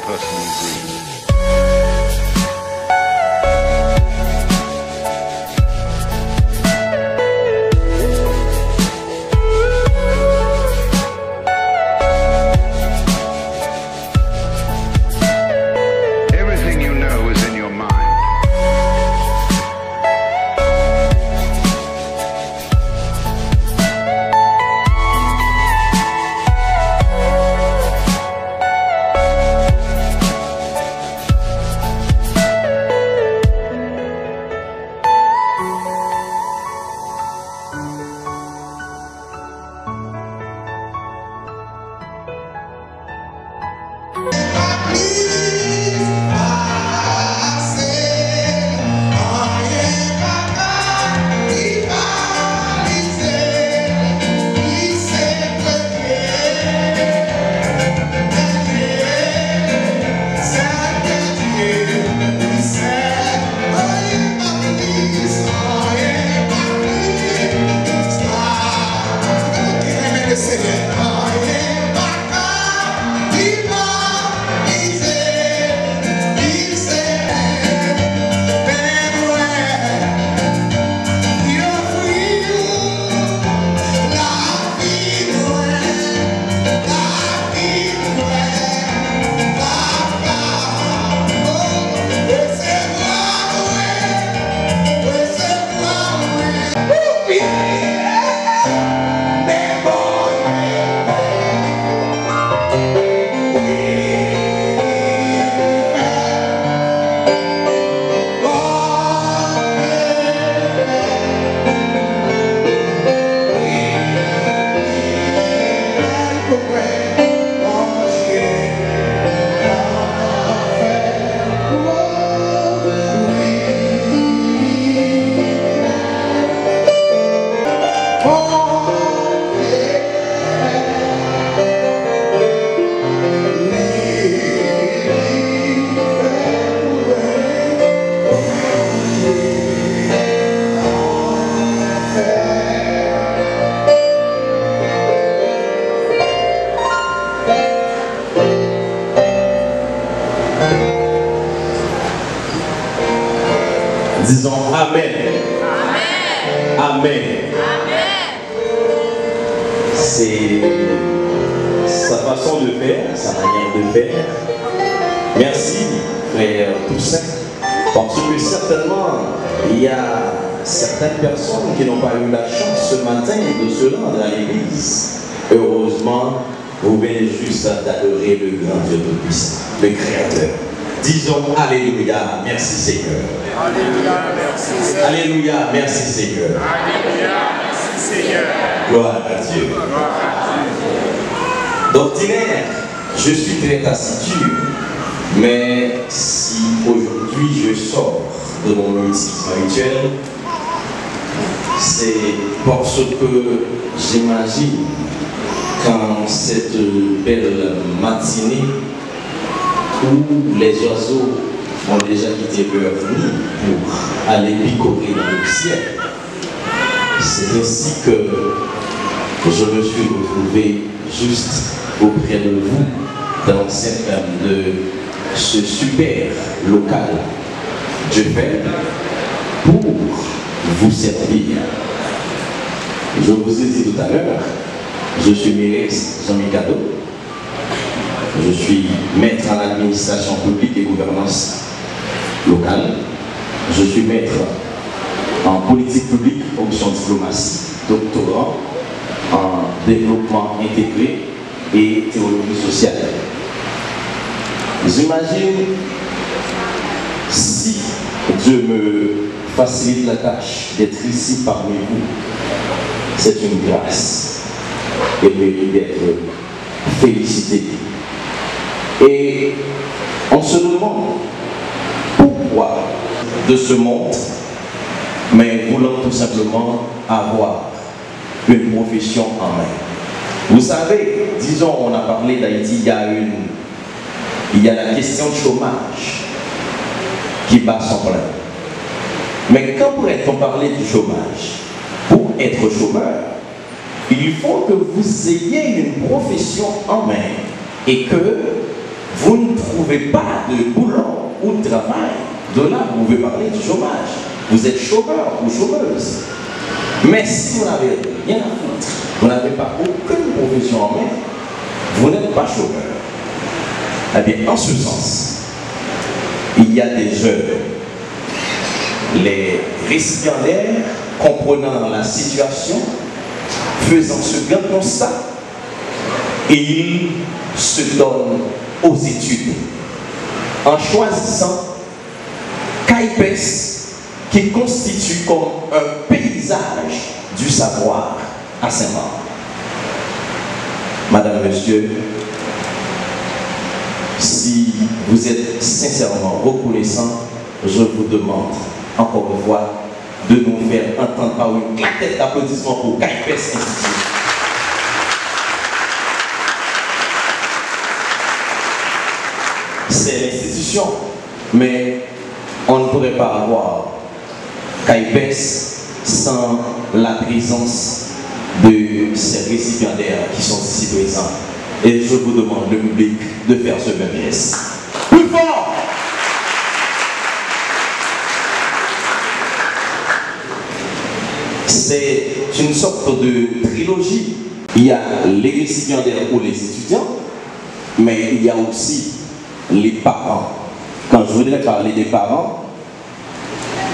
personal dreams. Disons Amen. Amen. Amen. C'est sa façon de faire, sa manière de faire. Merci, frère Toussaint, parce que certainement, il y a certaines personnes qui n'ont pas eu la chance ce matin de se rendre à l'église. Heureusement, vous venez juste d'adorer le grand Dieu Tout-Puissant, le Créateur. Disons Alléluia, merci Seigneur. Alléluia, merci Seigneur. Alléluia, merci Seigneur. Alléluia, merci Seigneur. Gloire à Dieu. D'ordinaire, je suis très taciturne, mais si aujourd'hui je sors de mon mutisme habituel, c'est parce que j'imagine quand cette belle matinée où les oiseaux ont déjà quitté leur nid pour aller picorer dans le ciel. C'est ainsi que je me suis retrouvé juste auprès de vous dans l'enceinte de ce super local Dieu fait pour vous servir. Je vous ai dit tout à l'heure, je suis Mérès Jean-Mikado. Je suis maître en administration publique et gouvernance locale. Je suis maître en politique publique, option diplomatie, doctorant en développement intégré et théologie sociale. J'imagine si Dieu me facilite la tâche d'être ici parmi vous, c'est une grâce et mérite d'être félicité. Et on se demande pourquoi de ce monde, mais voulant tout simplement avoir une profession en main. Vous savez, disons, on a parlé d'Haïti, il y a la question de chômage qui bat son plein. Mais quand pourrait-on parler du chômage? Pour être chômeur, il faut que vous ayez une profession en main et que vous ne trouvez pas de boulot ou de travail, de là, vous pouvez parler du chômage. Vous êtes chômeur ou chômeuse. Mais si vous n'avez rien à foutre, vous n'avez pas aucune profession en main, vous n'êtes pas chômeur. Eh bien, en ce sens, il y a des jeunes, les récipiendaires, comprenant la situation, faisant ce grand constat, et ils se donnent aux études en choisissant CAIPES, qui constitue comme un paysage du savoir à Saint-Marc. Madame, Monsieur, si vous êtes sincèrement reconnaissant, je vous demande encore une fois de nous faire entendre par une claquette d'applaudissements pour CAIPES Institut. C'est l'institution, mais on ne pourrait pas avoir CAIPES sans la présence de ces récipiendaires qui sont ici présents. Et je vous demande, le public, de faire ce même geste. Plus fort! C'est une sorte de trilogie. Il y a les récipiendaires ou les étudiants, mais il y a aussi les parents. Quand je voudrais parler des parents,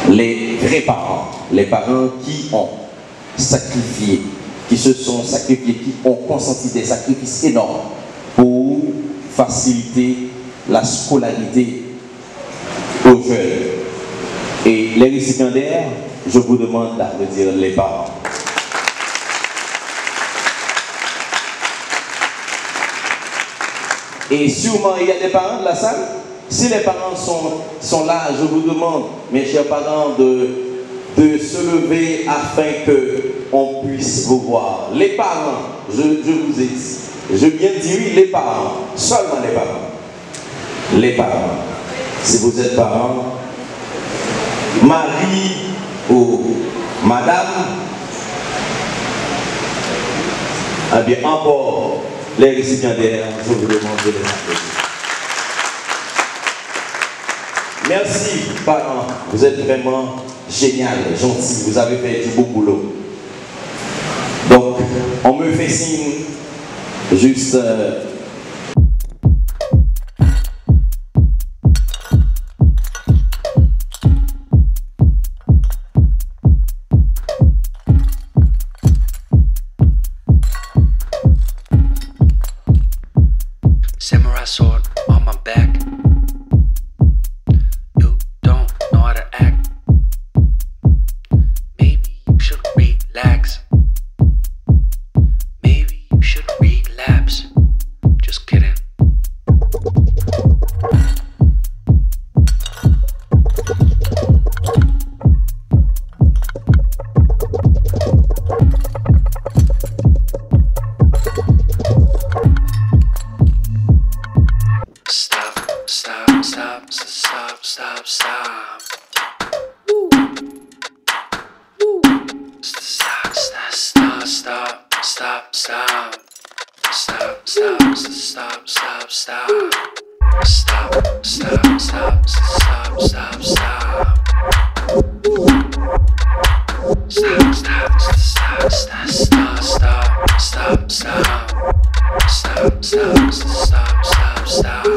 les vrais parents, les parents qui ont sacrifié, qui se sont sacrifiés, qui ont consenti des sacrifices énormes pour faciliter la scolarité aux jeunes. Et les récipiendaires, je vous demande d'applaudir les parents. Et sûrement, il y a des parents de la salle. Si les parents sont là, je vous demande, mes chers parents, de se lever afin qu'on puisse vous voir. Les parents, je vous ai dit, je viens de dire oui, les parents, seulement les parents. Les parents. Si vous êtes parents, Marie ou Madame, eh bien encore, les récipiendaires, je vous demande de les applaudir. Merci, parents. Vous êtes vraiment génial, gentil. Vous avez fait du beau boulot. Donc, on me fait signe juste... Samurai sword on my back. You don't know how to act. Maybe you should relax. Maybe you should relapse. Just kidding. Stop, stop, stop, stop, stop, stop. Woo. Woo. Stop, stop, stop, stop, stop, stop. Stop, stop, stop, stop, stop. Stop, stop, stop, stop, stop, stop. Woo. Stop, stop, stop, stop, stop, stop, stop, stop. Stop, stop, stop, stop, stop.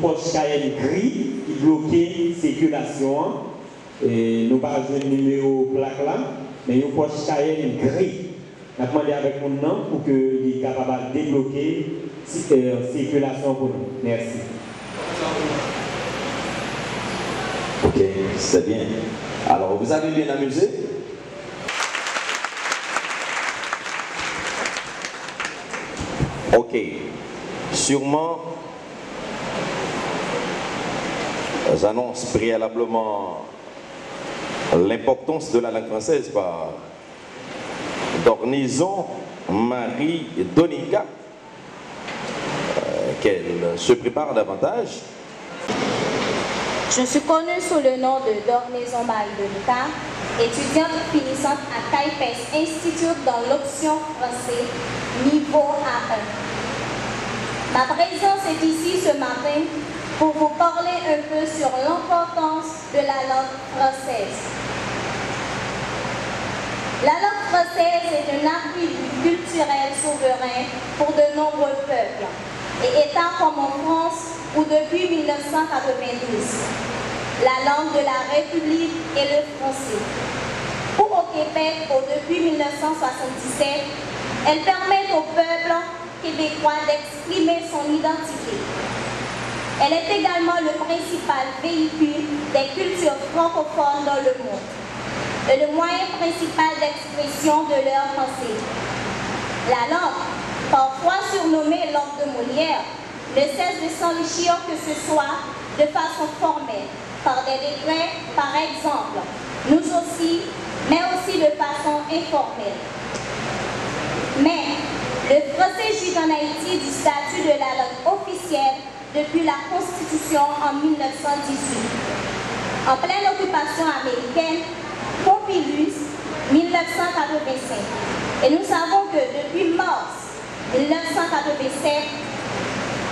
poche KL gris qui bloquait la circulation. Et nous pas jouer le numéro plaque là, mais une poche KL gris. On a demandé avec mon nom pour qu'il soit capable de débloquer la circulation pour nous. Merci. Ok, c'est bien. Alors, vous avez bien amusé? Ok. Sûrement, j'annonce préalablement l'importance de la langue française par Dornison Marie Donica, qu'elle se prépare davantage. Je suis connue sous le nom de Dornison Marie Donica, étudiante finissante à Taipei Institute dans l'option français niveau A1. Ma présence est ici ce matin pour vous parler un peu sur l'importance de la langue française. La langue française est un appui culturel souverain pour de nombreux peuples, et États comme en France où depuis 1990, la langue de la République est le français. Ou au Québec où depuis 1977, elle permet au peuple québécois d'exprimer son identité. Elle est également le principal véhicule des cultures francophones dans le monde et le moyen principal d'expression de leur pensée. La langue, parfois surnommée langue de Molière, ne cesse de s'enrichir que ce soit de façon formelle, par des décrets par exemple, nous aussi, mais aussi de façon informelle. Mais le français jouit en Haïti du statut de la langue officielle depuis la Constitution en 1918. En pleine occupation américaine, Pompilus, 1985. Et nous savons que depuis mars 1987,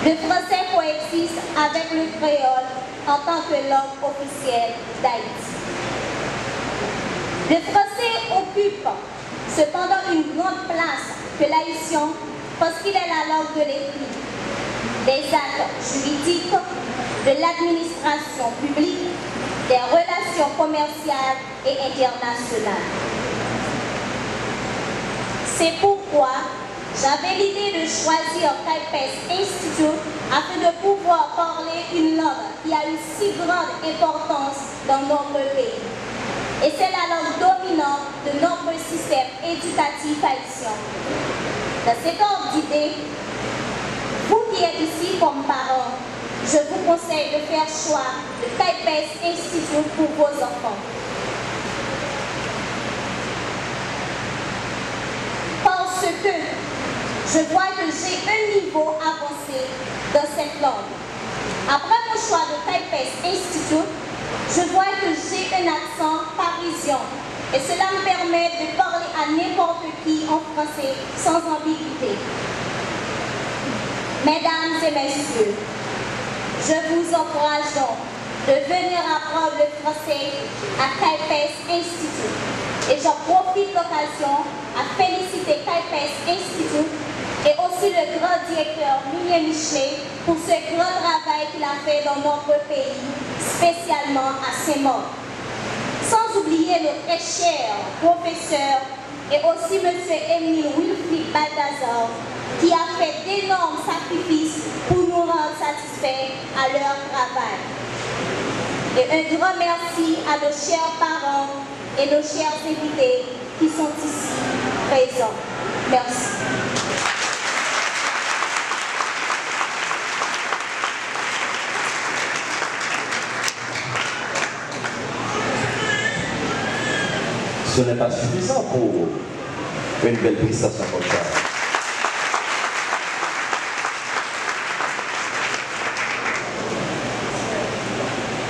le français coexiste avec le créole en tant que langue officielle d'Haïti. Le français occupe cependant une grande place que l'haïtien parce qu'il est la langue de l'écrit, des actes juridiques, de l'administration publique, des relations commerciales et internationales. C'est pourquoi j'avais l'idée de choisir Taipei Institute afin de pouvoir parler une langue qui a une si grande importance dans notre pays. Et c'est la langue dominante de notre système éducatif haïtien. Dans cet ordre d'idée, vous qui êtes ici comme parents, je vous conseille de faire choix de Taipei Institute pour vos enfants. Parce que je vois que j'ai un niveau avancé dans cette langue. Après mon le choix de Taipei Institute, je vois que j'ai un accent parisien et cela me permet de parler à n'importe qui en français sans ambiguïté. Mesdames et messieurs, je vous encourage donc de venir apprendre le français à Taipei Institute. Et j'en profite de l'occasion à féliciter Taipei Institute et aussi le grand directeur Migné Michelet pour ce grand travail qu'il a fait dans notre pays, spécialement à Saint-Maur. Sans oublier nos très chers professeurs et aussi M. Émile Wilfried Balthazar qui a fait d'énormes sacrifices pour nous rendre satisfaits à leur travail. Et un grand merci à nos chers parents et nos chers invités qui sont ici présents. Merci. Ce n'est pas suffisant pour une belle prestation comme ça.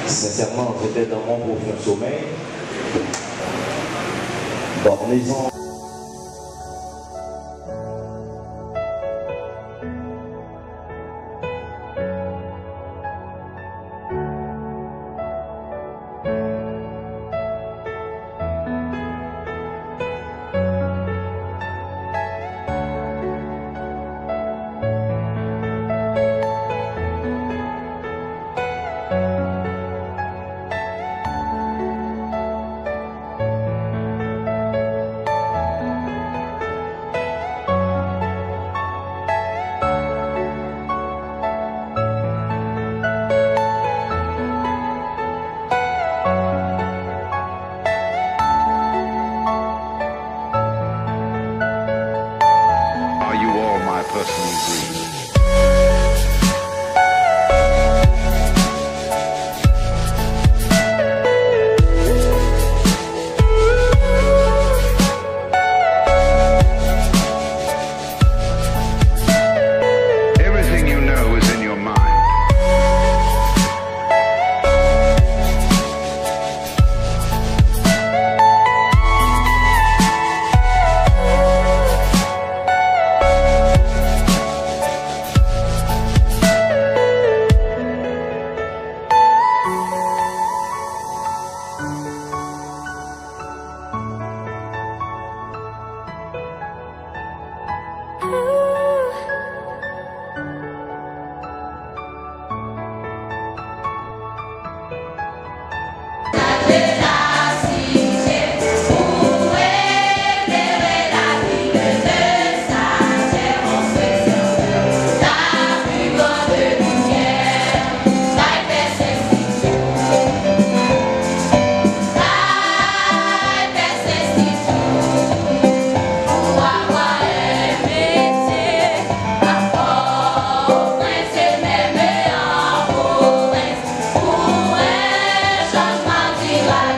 Sincèrement, j'étais dans mon profond sommeil. Bornez-en. Like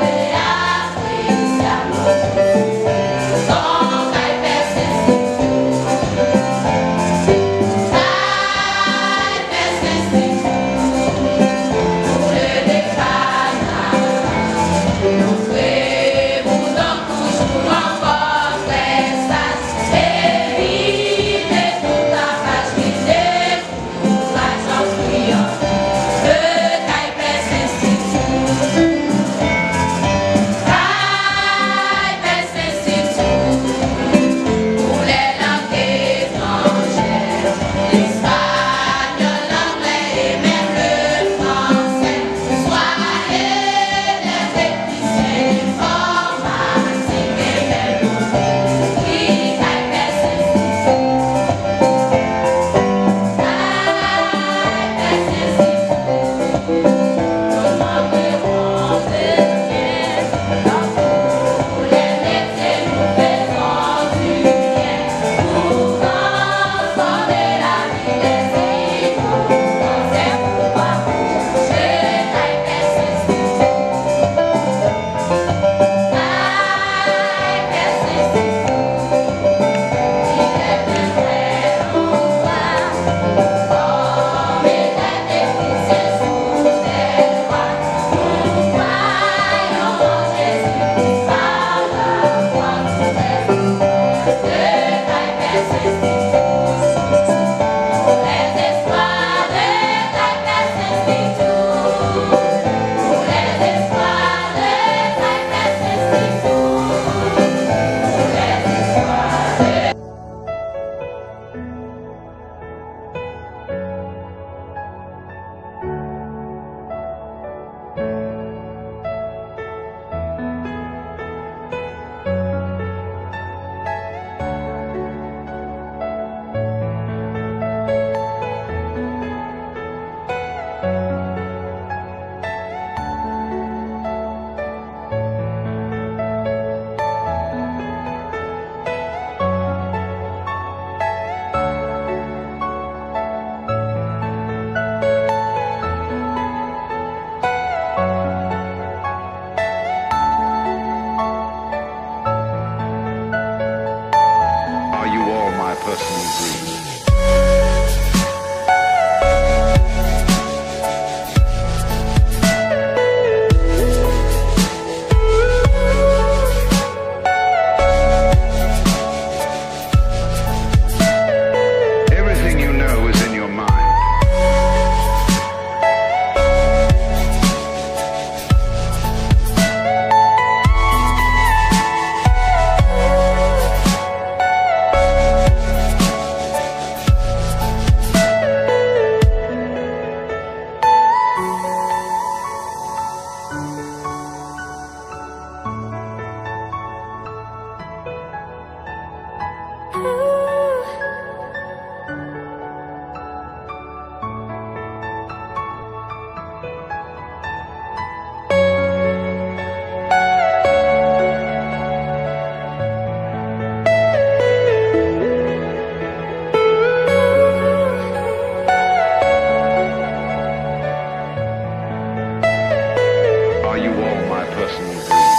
Are you all my personal dreams?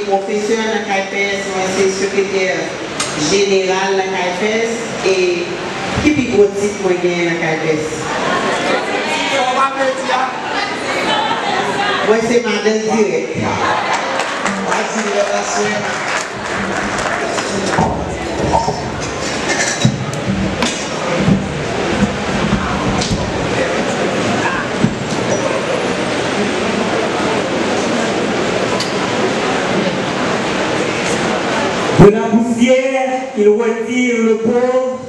Professeur dans la CAIPES, moi c'est secrétaire général de la CAIPES et qui est gros titre moi dans la CAIPES? Moi c'est madame direct. De la poussière, il retire le pauvre,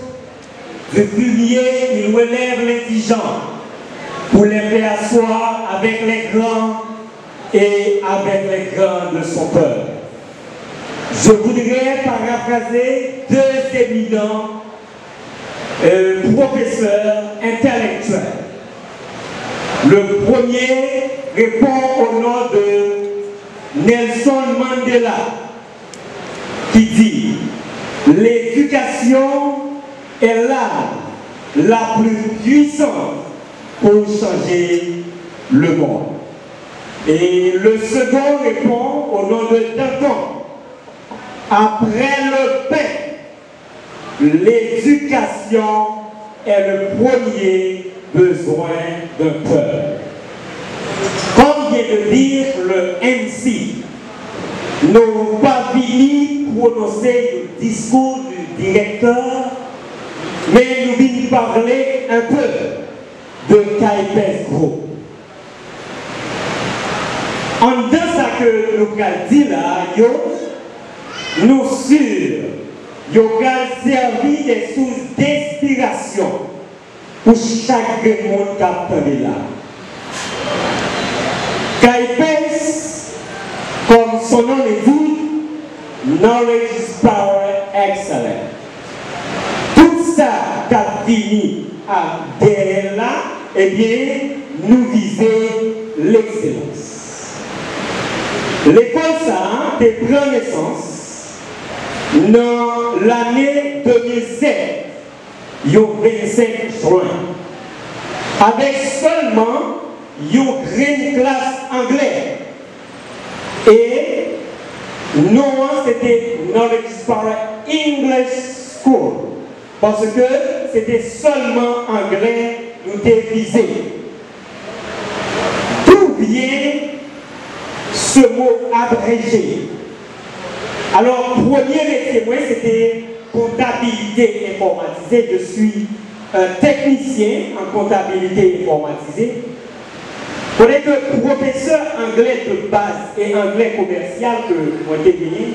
du fumier, il relève l'indigent, pour les faire asseoir avec les grands et avec les grands de son peuple. Je voudrais paraphraser deux éminents professeurs intellectuels. Le premier répond au nom de Nelson Mandela, qui dit « L'éducation est l'arme la plus puissante pour changer le monde ». Et le second répond au nom de Danton « Après le pain, l'éducation est le premier besoin d'un peuple ». Comme vient de dire le MC, nous pas fini prononcer le discours du directeur, mais nous venons parler un peu de CAIPES Group. En dans ça que nous avons dit là, nous sûrs, nous avons servi des sources d'inspiration pour chaque monde qui a attendu là. CAIPES, comme son nom le dit, knowledge is power, excellent. Tout ça qui a fini à derrière là, eh bien, nous visons l'excellence. L'école ça, des prend naissance dans l'année 2007, le 25 juin, avec seulement une classe anglaise. Et nous, c'était Knowledge Power English School. Parce que c'était seulement anglais nous visé. D'où vient ce mot abrégé? Alors, premier métier, moi, c'était comptabilité informatisée. Je suis un technicien en comptabilité informatisée. Pour être professeur anglais de base et anglais commercial que moi j'ai gagné,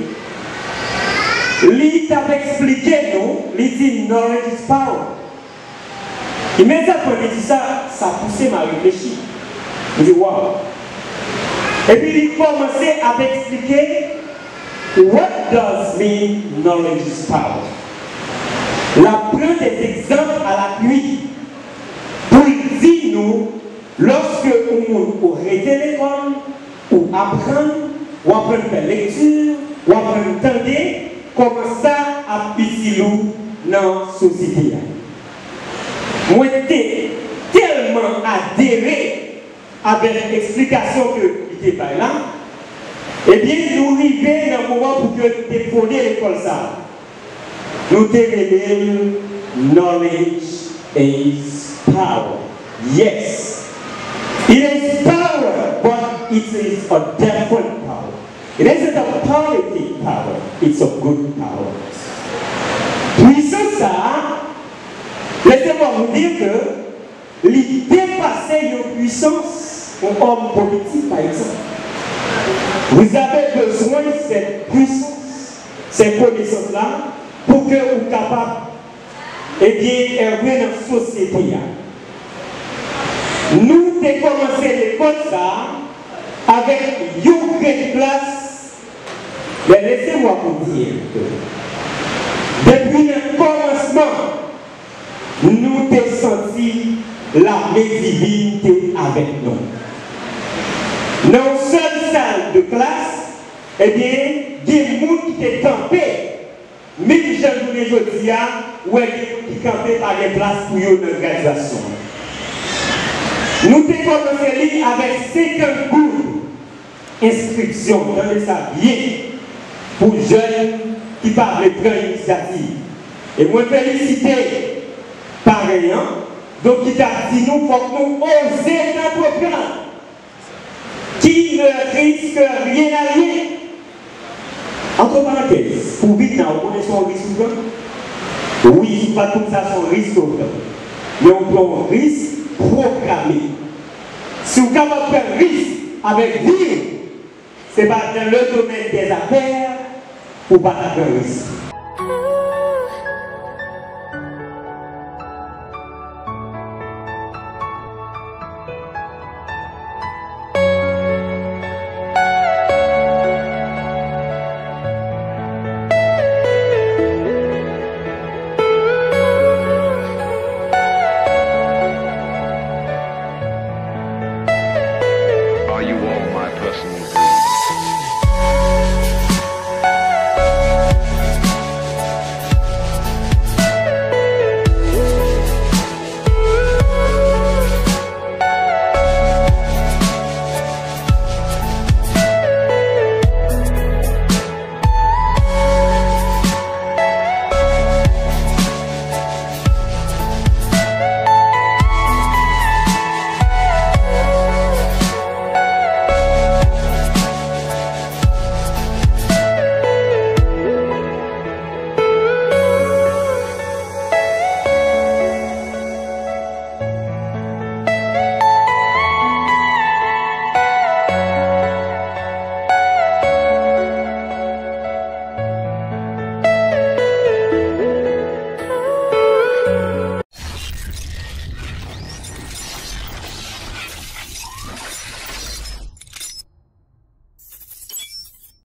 lui t'a expliqué nous, lui dit knowledge is power. Immédiatement il dit ça, ça a poussé ma réfléchir. Je dis wow. Et puis il commençait à m'expliquer what does mean knowledge is power. La preuve des exemples à l'appui pour dire nous. Lorsque on arrête l'école, ou apprendre, ou apprendre à faire lecture, ou apprendre à entendre, comment ça a pissé dans la société. Moi, j'étais tellement adhéré avec l'explication que j'étais pas là, eh bien, nous arrivons dans le moment pour que nous fondé l'école ça. Nous devons knowledge is power. Yes. It is power, but it is a different power. It isn't a positive power, it's a good power. Puissance ça, laissez-moi vous dire que l'idée dépasser une puissance un homme politique, par exemple. Vous avez besoin de cette puissance, cette connaissance-là, pour que vous soyez capable eh bien, elle est dans la société. Nous avons commencé l'école ça avec une grande classe. Mais laissez-moi vous dire que depuis le commencement, nous avons senti l'armée divine avec nous. Dans une seule salle de classe, eh bien, il y a des gens qui étaient campés. Mais je vous dis, où est-ce qui campait par les places pour une graduation. Nous avons commencé avec 50 cours d'inscription, dans ça bien, pour jeunes qui parlent de prendre l'initiative. Et moi, féliciter pareil, donc il a dit nous, il faut que nous osions d'entreprendre, qui ne risque rien à rien. Entre parenthèses, pour vivre, on connaît son risque ou pas? Oui, pas tout ça son risque ou pas. Mais on prend un risque programmé. Si vous avez un risque avec vous, ce n'est pas dans le domaine des affaires ou pas un risque.